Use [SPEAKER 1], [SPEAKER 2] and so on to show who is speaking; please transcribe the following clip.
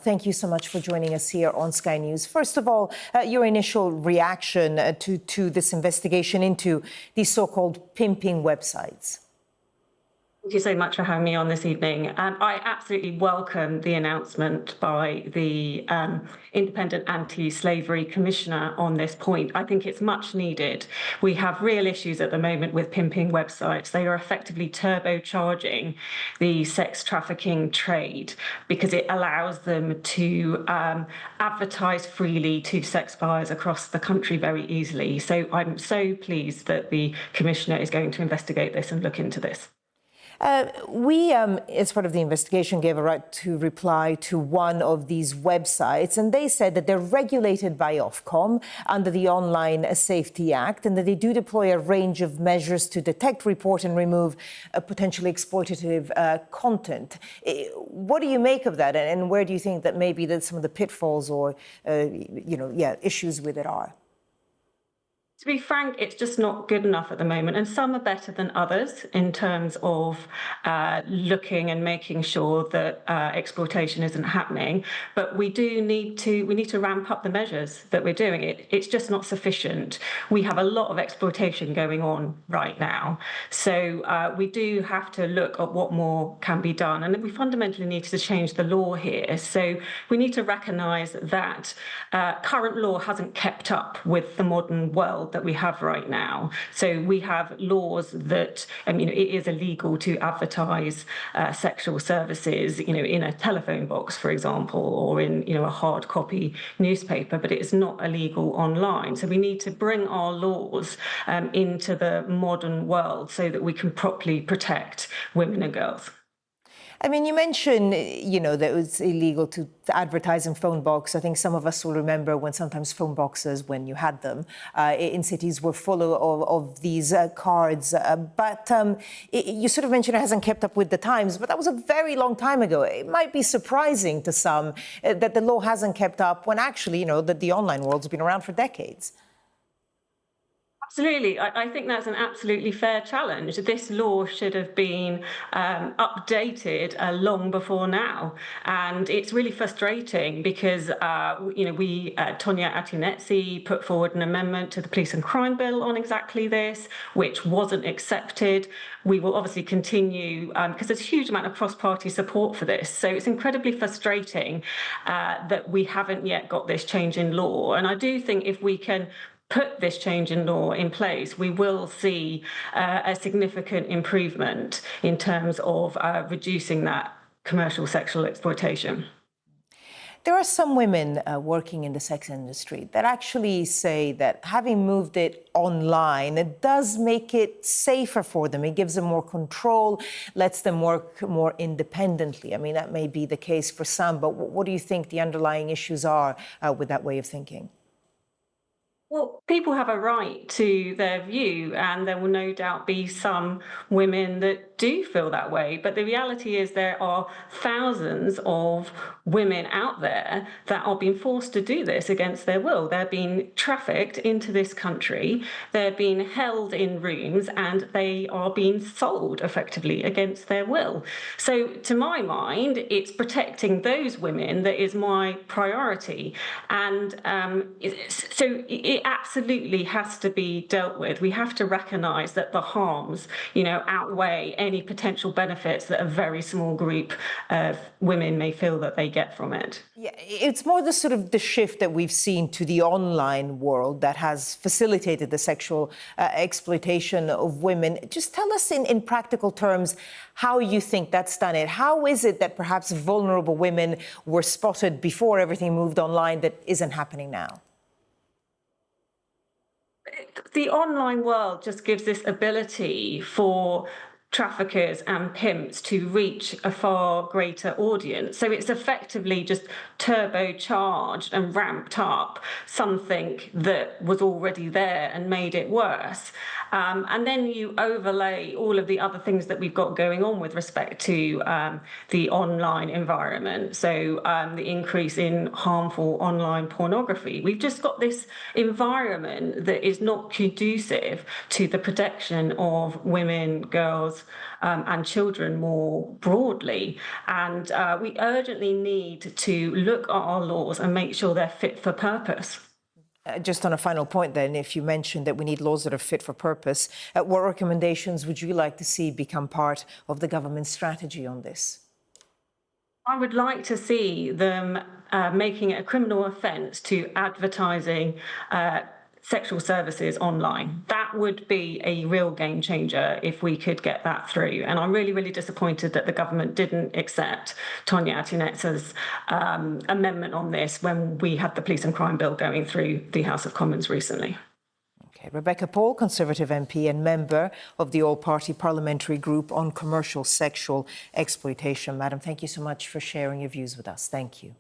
[SPEAKER 1] Thank you so much for joining us here on Sky News. First of all, your initial reaction to this investigation into these so-called pimping websites.
[SPEAKER 2] Thank you so much for having me on this evening. I absolutely welcome the announcement by the Independent Anti-Slavery Commissioner on this point. I think it's much needed. We have real issues at the moment with pimping websites. They are effectively turbocharging the sex trafficking trade because it allows them to advertise freely to sex buyers across the country very easily. So I'm so pleased that the Commissioner is going to investigate this and look into this.
[SPEAKER 1] We, as part of the investigation, gave a right to reply to one of these websites, and they said that they're regulated by Ofcom under the Online Safety Act, and that they do deploy a range of measures to detect, report, and remove potentially exploitative content. What do you make of that, and where do you think that maybe that some of the pitfalls or, issues with it are?
[SPEAKER 2] To be frank, it's just not good enough at the moment, and some are better than others in terms of looking and making sure that exploitation isn't happening. But we need to ramp up the measures that we're doing. It's just not sufficient. We have a lot of exploitation going on right now, so we do have to look at what more can be done, and we fundamentally need to change the law here. So we need to recognise that current law hasn't kept up with the modern world that we have right now. So we have laws that, it is illegal to advertise sexual services, in a telephone box, for example, or in, a hard copy newspaper, but it is not illegal online. So we need to bring our laws into the modern world so that we can properly protect women and girls.
[SPEAKER 1] You mentioned, that it was illegal to advertise in phone box. I think some of us will remember when sometimes phone boxes, when you had them in cities, were full of these cards. But you sort of mentioned it hasn't kept up with the times, but that was a very long time ago. It might be surprising to some that the law hasn't kept up when actually, that the online world's been around for decades.
[SPEAKER 2] Absolutely. I think that's an absolutely fair challenge. This law should have been updated long before now. And it's really frustrating because, Tonya Atunetsi put forward an amendment to the Police and Crime Bill on exactly this, which wasn't accepted. We will obviously continue because there's a huge amount of cross-party support for this. So it's incredibly frustrating that we haven't yet got this change in law. And I do think if we can put this change in law in place, we will see a significant improvement in terms of reducing that commercial sexual exploitation.
[SPEAKER 1] There are some women working in the sex industry that actually say that having moved it online, it does make it safer for them. It gives them more control, lets them work more independently. That may be the case for some, but what do you think the underlying issues are with that way of thinking?
[SPEAKER 2] Well, people have a right to their view, and there will no doubt be some women that do feel that way. But the reality is there are thousands of women out there that are being forced to do this against their will. They're being trafficked into this country, they're being held in rooms, and they are being sold effectively against their will. So to my mind, it's protecting those women that is my priority. And so it absolutely has to be dealt with. We have to recognise that the harms, outweigh any potential benefits that a very small group of women may feel that they get from it.
[SPEAKER 1] Yeah, it's more the shift that we've seen to the online world that has facilitated the sexual exploitation of women. Just tell us in practical terms how you think that's done it. How is it that perhaps vulnerable women were spotted before everything moved online that isn't happening now?
[SPEAKER 2] The online world just gives this ability for traffickers and pimps to reach a far greater audience. So it's effectively just turbocharged and ramped up something that was already there and made it worse. And then you overlay all of the other things that we've got going on with respect to the online environment. So the increase in harmful online pornography. We've just got this environment that is not conducive to the protection of women, girls, and children more broadly. And we urgently need to look at our laws and make sure they're fit for purpose.
[SPEAKER 1] Just on a final point then, if you mentioned that we need laws that are fit for purpose, what recommendations would you like to see become part of the government's strategy on this?
[SPEAKER 2] I would like to see them making it a criminal offence to advertising sexual services online. That would be a real game changer if we could get that through. And I'm really, really disappointed that the government didn't accept Tonia Atinetz's amendment on this when we had the police and crime bill going through the House of Commons recently.
[SPEAKER 1] Okay. Rebecca Paul, Conservative MP and member of the All-Party Parliamentary Group on Commercial Sexual Exploitation. Madam, thank you so much for sharing your views with us. Thank you.